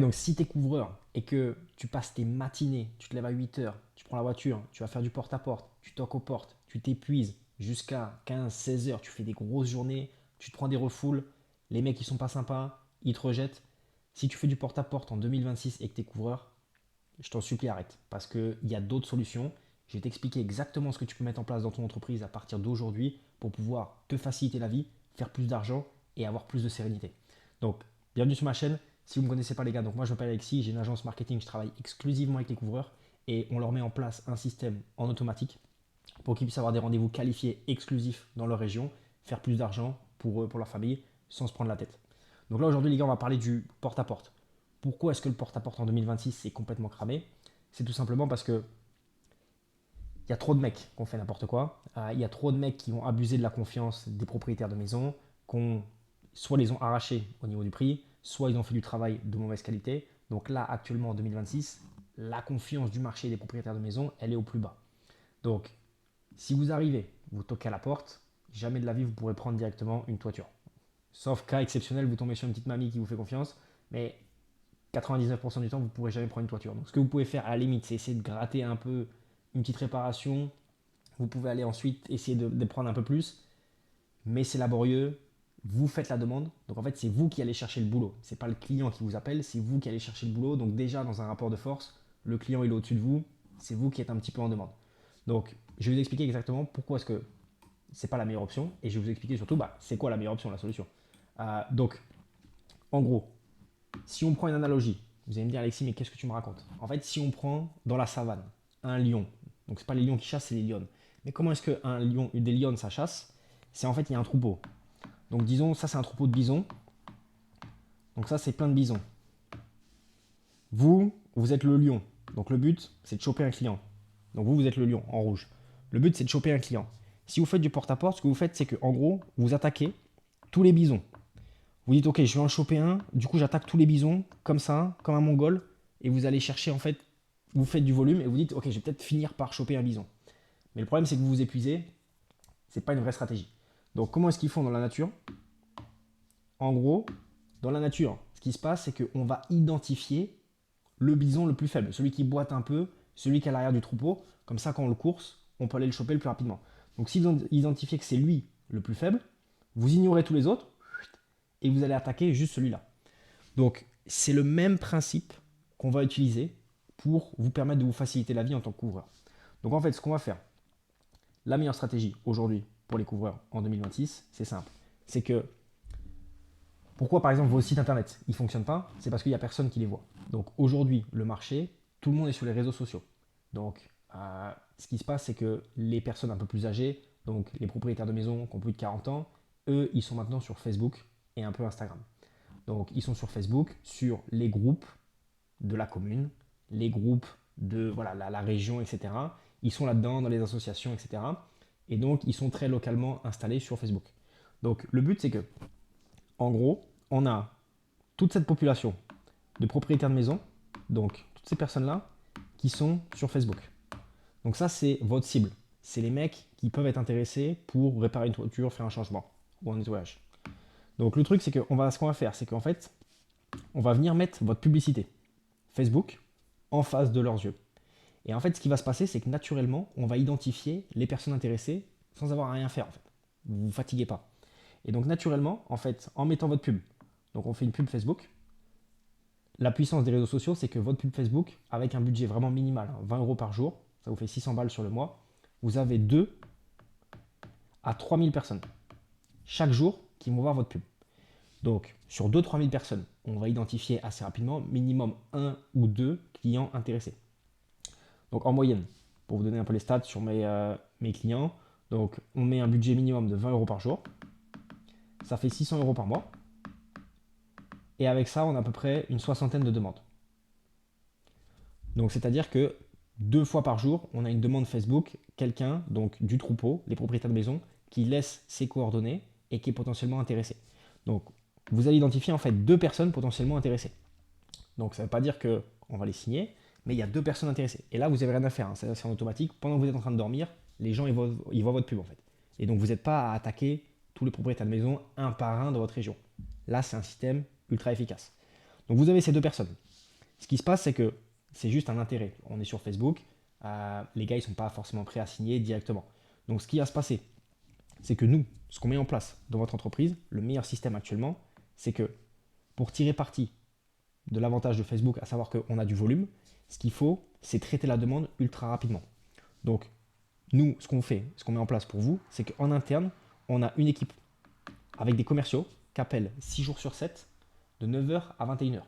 Donc si tu es couvreur et que tu passes tes matinées, tu te lèves à 8 heures, tu prends la voiture, tu vas faire du porte-à-porte, tu toques aux portes, tu t'épuises jusqu'à 15-16 heures, tu fais des grosses journées, tu te prends des refoules, les mecs ils sont pas sympas, ils te rejettent. Si tu fais du porte-à-porte en 2026 et que tu es couvreur, je t'en supplie arrête parce qu'il y a d'autres solutions. Je vais t'expliquer exactement ce que tu peux mettre en place dans ton entreprise à partir d'aujourd'hui pour pouvoir te faciliter la vie, faire plus d'argent et avoir plus de sérénité. Donc, bienvenue sur ma chaîne. Si vous ne me connaissez pas les gars, donc moi je m'appelle Alexis, j'ai une agence marketing, je travaille exclusivement avec les couvreurs et on leur met en place un système en automatique pour qu'ils puissent avoir des rendez-vous qualifiés exclusifs dans leur région, faire plus d'argent pour eux, pour leur famille, sans se prendre la tête. Donc là aujourd'hui les gars, on va parler du porte-à-porte. Pourquoi est-ce que le porte-à-porte en 2026 c'est complètement cramé? C'est tout simplement parce que il y a trop de mecs qui ont fait n'importe quoi. Il y a trop de mecs qui vont abuser de la confiance des propriétaires de maisons, soit les ont arrachés au niveau du prix, soit ils ont fait du travail de mauvaise qualité. Donc là, actuellement en 2026, la confiance du marché des propriétaires de maisons, elle est au plus bas. Donc, si vous arrivez, vous toquez à la porte, jamais de la vie vous pourrez prendre directement une toiture. Sauf cas exceptionnel, vous tombez sur une petite mamie qui vous fait confiance, mais 99% du temps, vous ne pourrez jamais prendre une toiture. Donc, ce que vous pouvez faire à la limite, c'est essayer de gratter un peu une petite réparation. Vous pouvez aller ensuite essayer de prendre un peu plus, mais c'est laborieux. Vous faites la demande. Donc, en fait, c'est vous qui allez chercher le boulot. Ce n'est pas le client qui vous appelle, c'est vous qui allez chercher le boulot. Donc, déjà, dans un rapport de force, le client il est au-dessus de vous. C'est vous qui êtes un petit peu en demande. Donc, je vais vous expliquer exactement pourquoi est-ce que c'est pas la meilleure option et je vais vous expliquer surtout c'est quoi la meilleure option, la solution. Donc, en gros, si on prend une analogie, vous allez me dire Alexis, mais qu'est-ce que tu me racontes? En fait, si on prend dans la savane un lion, donc c'est pas les lions qui chassent, c'est les lionnes. Mais comment est-ce qu'un lion, des lionnes, ça chasse? C'est en fait, il y a un troupeau. Donc disons, ça c'est un troupeau de bisons. Donc ça c'est plein de bisons. Vous êtes le lion. Donc le but, c'est de choper un client. Donc vous êtes le lion en rouge. Le but, c'est de choper un client. Si vous faites du porte-à-porte, ce que vous faites, c'est que en gros, vous attaquez tous les bisons. Vous dites, ok, je vais en choper un, du coup j'attaque tous les bisons, comme ça, comme un mongol, et vous allez chercher, en fait, vous faites du volume, et vous dites, ok, je vais peut-être finir par choper un bison. Mais le problème, c'est que vous vous épuisez, c'est pas une vraie stratégie. Donc comment est-ce qu'ils font dans la nature? En gros, dans la nature, ce qui se passe, c'est qu'on va identifier le bison le plus faible, celui qui boite un peu, celui qui est à l'arrière du troupeau, comme ça, quand on le course, on peut aller le choper le plus rapidement. Donc si vous identifiez que c'est lui le plus faible, vous ignorez tous les autres, et vous allez attaquer juste celui-là. Donc, c'est le même principe qu'on va utiliser pour vous permettre de vous faciliter la vie en tant que couvreur. Donc, en fait, ce qu'on va faire, la meilleure stratégie aujourd'hui pour les couvreurs en 2026, c'est simple. C'est que pourquoi, par exemple, vos sites internet ne fonctionnent pas? C'est parce qu'il n'y a personne qui les voit. Donc, aujourd'hui, le marché, tout le monde est sur les réseaux sociaux. Donc, ce qui se passe, c'est que les personnes un peu plus âgées, donc les propriétaires de maisons qui ont plus de 40 ans, eux, ils sont maintenant sur Facebook et un peu Instagram. Donc, ils sont sur Facebook, sur les groupes de la commune, les groupes de voilà, la région, etc. Ils sont là-dedans, dans les associations, etc. Et donc, ils sont très localement installés sur Facebook. Donc, le but, c'est que, en gros, on a toute cette population de propriétaires de maisons, donc toutes ces personnes-là, qui sont sur Facebook. Donc, ça, c'est votre cible. C'est les mecs qui peuvent être intéressés pour réparer une toiture, faire un changement ou un nettoyage. Donc, le truc, c'est que ce qu'on va faire, c'est qu'en fait, on va venir mettre votre publicité Facebook en face de leurs yeux. Et en fait, ce qui va se passer, c'est que naturellement, on va identifier les personnes intéressées sans avoir à rien faire. En fait. Vous ne vous fatiguez pas. Et donc, naturellement, en fait, en mettant votre pub, donc on fait une pub Facebook, la puissance des réseaux sociaux, c'est que votre pub Facebook, avec un budget vraiment minimal, 20 euros par jour, ça vous fait 600 balles sur le mois, vous avez 2 à 3000 personnes chaque jour qui vont voir votre pub. Donc, sur 2-3 000 personnes, on va identifier assez rapidement minimum un ou deux clients intéressés. Donc, en moyenne, pour vous donner un peu les stats sur mes clients, donc on met un budget minimum de 20 euros par jour. Ça fait 600 euros par mois. Et avec ça, on a à peu près une soixantaine de demandes. Donc, c'est-à-dire que 2 fois par jour, on a une demande Facebook, quelqu'un, donc du troupeau, les propriétaires de maison, qui laisse ses coordonnées et qui est potentiellement intéressé. Donc, vous allez identifier en fait 2 personnes potentiellement intéressées. Donc ça ne veut pas dire qu'on va les signer, mais il y a 2 personnes intéressées. Et là, vous n'avez rien à faire, hein. C'est en automatique. Pendant que vous êtes en train de dormir, les gens ils voient votre pub en fait. Et donc vous n'êtes pas à attaquer tous les propriétaires de maison un par un dans votre région. Là, c'est un système ultra efficace. Donc vous avez ces 2 personnes. Ce qui se passe, c'est que c'est juste un intérêt. On est sur Facebook, les gars, ils ne sont pas forcément prêts à signer directement. Donc, ce qui va se passer, c'est que nous, ce qu'on met en place dans votre entreprise, le meilleur système actuellement, c'est que pour tirer parti de l'avantage de Facebook, à savoir qu'on a du volume, ce qu'il faut, c'est traiter la demande ultra rapidement. Donc, nous, ce qu'on fait, ce qu'on met en place pour vous, c'est qu'en interne, on a une équipe avec des commerciaux qui appellent 6 jours sur 7, de 9h à 21h.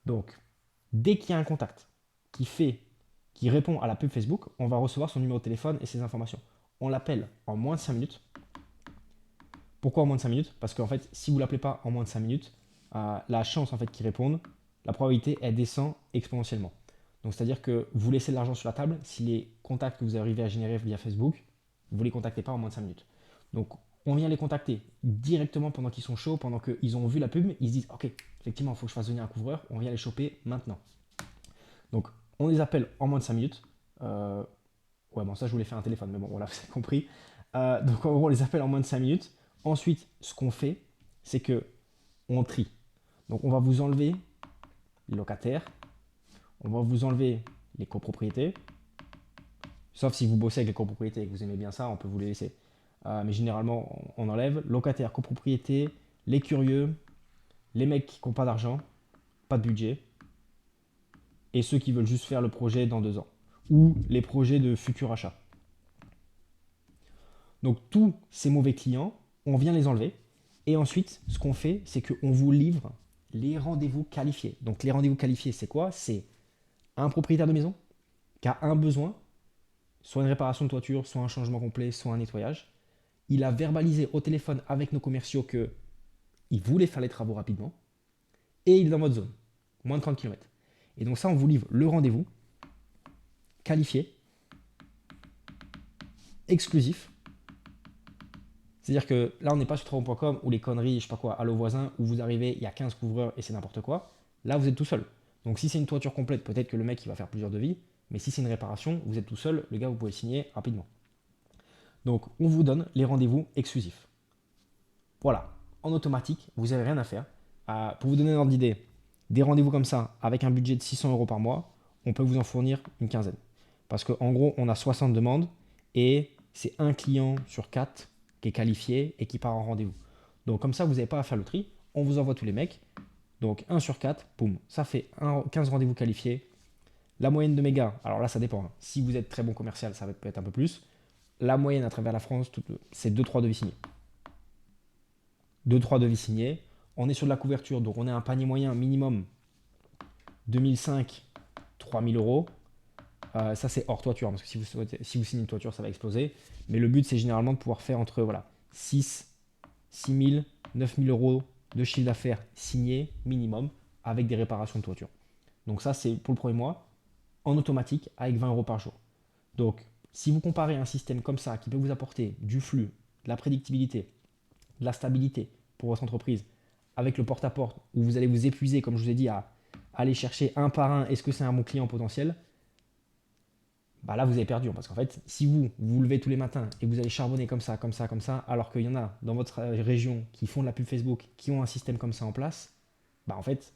Donc, dès qu'il y a un contact qui répond à la pub Facebook, on va recevoir son numéro de téléphone et ses informations. On l'appelle en moins de 5 minutes. Pourquoi en moins de 5 minutes? Parce qu'en fait, si vous ne l'appelez pas en moins de 5 minutes, la chance en fait qu'il réponde, la probabilité, elle descend exponentiellement. Donc, c'est-à-dire que vous laissez de l'argent sur la table si les contacts que vous arrivez à générer via Facebook, vous ne les contactez pas en moins de 5 minutes. Donc, on vient les contacter directement pendant qu'ils sont chauds, pendant qu'ils ont vu la pub, ils se disent ok, effectivement, il faut que je fasse venir un couvreur, on vient les choper maintenant. Donc, on les appelle en moins de 5 minutes. Ouais, bon, ça, je voulais faire un téléphone, mais bon, voilà, vous avez compris. Donc, en gros, on les appelle en moins de 5 minutes. Ensuite, ce qu'on fait, c'est que on trie. Donc, on va vous enlever les locataires, on va vous enlever les copropriétés. Sauf si vous bossez avec les copropriétés et que vous aimez bien ça, on peut vous les laisser. Mais généralement, on enlève locataires, copropriétés, les curieux, les mecs qui n'ont pas d'argent, pas de budget, et ceux qui veulent juste faire le projet dans 2 ans, ou les projets de futur achat. Donc tous ces mauvais clients, on vient les enlever, et ensuite, ce qu'on fait, c'est qu'on vous livre les rendez-vous qualifiés. Donc les rendez-vous qualifiés, c'est quoi? C'est un propriétaire de maison qui a un besoin, soit une réparation de toiture, soit un changement complet, soit un nettoyage. Il a verbalisé au téléphone avec nos commerciaux qu'il voulait faire les travaux rapidement, et il est dans votre zone, moins de 30 km. Et donc ça, on vous livre le rendez-vous qualifié, exclusif. C'est-à-dire que là, on n'est pas sur travaux.com où les conneries, je sais pas quoi, allô voisin, où vous arrivez, il y a 15 couvreurs et c'est n'importe quoi. Là, vous êtes tout seul. Donc si c'est une toiture complète, peut-être que le mec il va faire plusieurs devis, mais si c'est une réparation, vous êtes tout seul, le gars, vous pouvez signer rapidement. Donc on vous donne les rendez-vous exclusifs. Voilà, en automatique, vous n'avez rien à faire. Pour vous donner un ordre d'idée, des rendez-vous comme ça, avec un budget de 600 euros par mois, on peut vous en fournir une quinzaine. Parce qu'en gros, on a 60 demandes et c'est un client sur 4 qui est qualifié et qui part en rendez-vous. Donc comme ça, vous n'avez pas à faire le tri. On vous envoie tous les mecs. Donc 1 sur 4, boum, ça fait 15 rendez-vous qualifiés. La moyenne de mes gars, alors là ça dépend. Si vous êtes très bon commercial, ça va peut être un peu plus. La moyenne à travers la France, c'est 2-3 devis signés. 2-3 devis signés. On est sur de la couverture, donc on est un panier moyen minimum 2005, 3000 euros. Ça, c'est hors toiture, parce que si vous signez une toiture, ça va exploser. Mais le but, c'est généralement de pouvoir faire entre 6 000, 9 000 euros de chiffre d'affaires signé minimum avec des réparations de toiture. Donc ça, c'est pour le premier mois, en automatique, avec 20 euros par jour. Donc, si vous comparez un système comme ça, qui peut vous apporter du flux, de la prédictibilité, de la stabilité pour votre entreprise, avec le porte-à-porte, où vous allez vous épuiser, comme je vous ai dit, à aller chercher un par un, est-ce que c'est un bon client potentiel? Bah là, vous avez perdu. Parce qu'en fait, si vous levez tous les matins et vous allez charbonner comme ça, comme ça, comme ça, alors qu'il y en a dans votre région qui font de la pub Facebook, qui ont un système comme ça en place, bah en fait,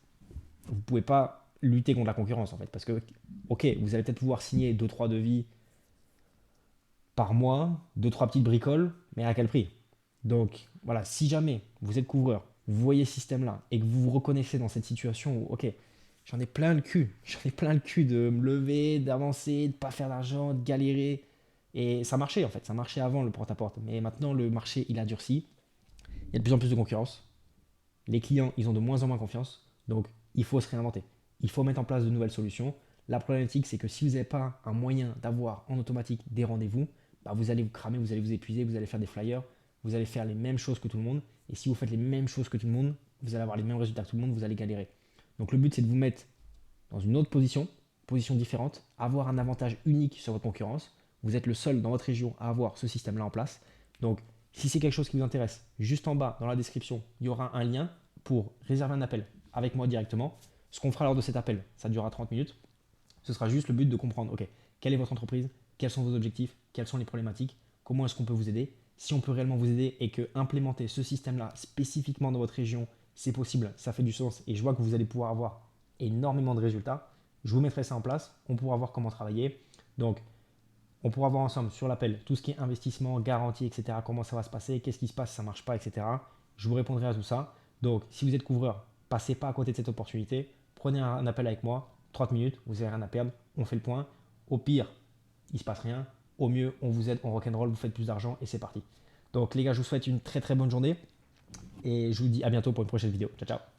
vous ne pouvez pas lutter contre la concurrence. En fait, parce que, ok, vous allez peut-être pouvoir signer 2-3 devis par mois, 2-3 petites bricoles, mais à quel prix? Donc voilà, si jamais vous êtes couvreur, vous voyez ce système-là et que vous vous reconnaissez dans cette situation où, ok, j'en ai plein le cul, de me lever, d'avancer, de ne pas faire d'argent, de galérer. Et ça marchait en fait, ça marchait avant le porte-à-porte. Mais maintenant, le marché, il a durci. Il y a de plus en plus de concurrence. Les clients, ils ont de moins en moins confiance. Donc, il faut se réinventer. Il faut mettre en place de nouvelles solutions. La problématique, c'est que si vous n'avez pas un moyen d'avoir en automatique des rendez-vous, bah, vous allez vous cramer, vous allez vous épuiser, vous allez faire des flyers, vous allez faire les mêmes choses que tout le monde. Et si vous faites les mêmes choses que tout le monde, vous allez avoir les mêmes résultats que tout le monde, vous allez galérer. Donc le but, c'est de vous mettre dans une autre position différente, avoir un avantage unique sur votre concurrence. Vous êtes le seul dans votre région à avoir ce système-là en place. Donc, si c'est quelque chose qui vous intéresse, juste en bas, dans la description, il y aura un lien pour réserver un appel avec moi directement. Ce qu'on fera lors de cet appel, ça durera 30 minutes. Ce sera juste le but de comprendre, ok, quelle est votre entreprise, quels sont vos objectifs, quelles sont les problématiques, comment est-ce qu'on peut vous aider. Si on peut réellement vous aider et que implémenter ce système-là spécifiquement dans votre région, c'est possible, ça fait du sens et je vois que vous allez pouvoir avoir énormément de résultats. Je vous mettrai ça en place. On pourra voir comment travailler. Donc, on pourra voir ensemble sur l'appel tout ce qui est investissement, garantie, etc. Comment ça va se passer, qu'est-ce qui se passe si ça ne marche pas, etc. Je vous répondrai à tout ça. Donc, si vous êtes couvreur, passez pas à côté de cette opportunité. Prenez un appel avec moi, 30 minutes, vous n'avez rien à perdre. On fait le point. Au pire, il ne se passe rien. Au mieux, on vous aide, on rock'n'roll, vous faites plus d'argent et c'est parti. Donc les gars, je vous souhaite une très très bonne journée et je vous dis à bientôt pour une prochaine vidéo. Ciao, ciao.